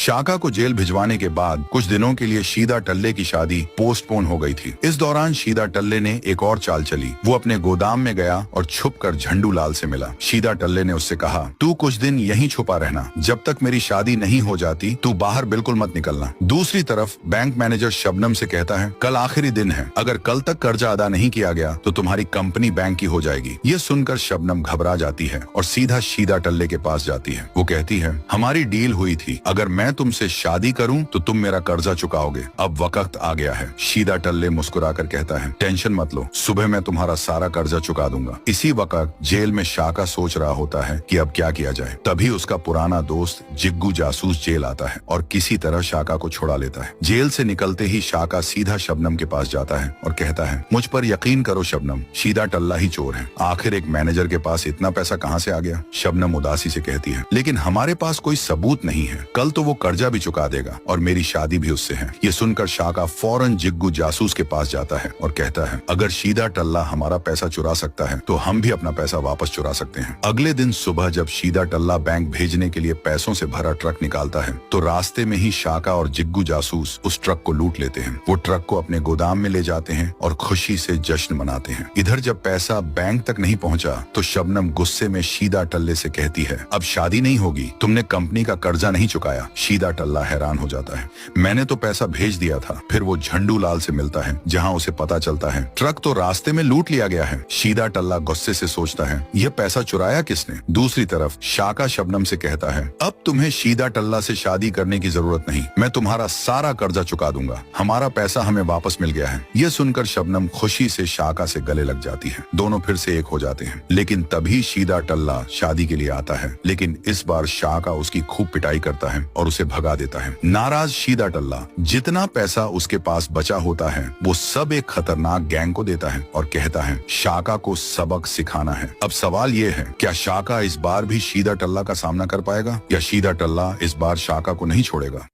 शाका को जेल भिजवाने के बाद कुछ दिनों के लिए शीदा टल्ले की शादी पोस्टपोन हो गई थी। इस दौरान शीदा टल्ले ने एक और चाल चली। वो अपने गोदाम में गया और छुपकर झंडू लाल से मिला। शीदा टल्ले ने उससे कहा, तू कुछ दिन यहीं छुपा रहना, जब तक मेरी शादी नहीं हो जाती तू बाहर बिल्कुल मत निकलना। दूसरी तरफ बैंक मैनेजर शबनम से कहता है, कल आखिरी दिन है, अगर कल तक कर्जा अदा नहीं किया गया तो तुम्हारी कंपनी बैंक की हो जाएगी। ये सुनकर शबनम घबरा जाती है और सीधा शीदा टल्ले के पास जाती है। वो कहती है, हमारी डील हुई थी, अगर मैं तुमसे शादी करूं तो तुम मेरा कर्जा चुकाओगे। अब वक्त आ गया है। शीदा टल्ले मुस्कुराकर कहता है, टेंशन मत लो, सुबह मैं तुम्हारा सारा कर्जा चुका दूंगा। इसी वक्त जेल में शाका सोच रहा होता है कि अब क्या किया जाए। तभी उसका पुराना दोस्त जिग्गू जासूस जेल आता है और किसी तरह शाका को छुड़ा लेता है। जेल से निकलते ही शाका सीधा शबनम के पास जाता है और कहता है, मुझ पर यकीन करो शबनम, शीदा टल्ला ही चोर है। आखिर एक मैनेजर के पास इतना पैसा कहाँ से आ गया? शबनम उदासी से कहती है, लेकिन हमारे पास कोई सबूत नहीं है, कल तो वो कर्जा भी चुका देगा और मेरी शादी भी उससे है। ये सुनकर शाका फौरन जिग्गू जासूस के पास जाता है और कहता है, अगर शीदा टल्ला हमारा पैसा चुरा सकता है तो हम भी अपना पैसा वापस चुरा सकते हैं। अगले दिन सुबह जब शीदा टल्ला बैंक भेजने के लिए पैसों से भरा ट्रक निकालता है तो रास्ते में ही शाका और जिग्गू जासूस उस ट्रक को लूट लेते हैं। वो ट्रक को अपने गोदाम में ले जाते हैं और खुशी से जश्न मनाते हैं। इधर जब पैसा बैंक तक नहीं पहुंचा तो शबनम गुस्से में शीदा टल्ले से कहती है, अब शादी नहीं होगी, तुमने कंपनी का कर्जा नहीं चुकाया। शीदा टल्ला हैरान हो जाता है, मैंने तो पैसा भेज दिया था। फिर वो झंडू लाल से मिलता है, जहाँ उसे पता चलता है ट्रक तो रास्ते में लूट लिया गया है। शीदा टल्ला गुस्से से सोचता है, यह पैसा चुराया किसने? दूसरी तरफ शाका शबनम से कहता है, अब तुम्हें शीदा टल्ला से शादी करने की जरूरत नहीं, मैं तुम्हारा सारा कर्जा चुका दूंगा, हमारा पैसा हमें वापस मिल गया है। यह सुनकर शबनम खुशी से शाका से गले लग जाती है। दोनों फिर से एक हो जाते हैं। लेकिन तभी शीदा टल्ला शादी के लिए आता है, लेकिन इस बार शाका उसकी खूब पिटाई करता है और उसे भगा देता है। नाराज शीदा टल्ला जितना पैसा उसके पास बचा होता है वो सब एक खतरनाक गैंग को देता है और कहता है, शाका को सबक सिखाना है। अब सवाल ये है, क्या शाका इस बार भी शीदा टल्ला का सामना कर पाएगा या शीदा टल्ला इस बार शाका को नहीं छोड़ेगा?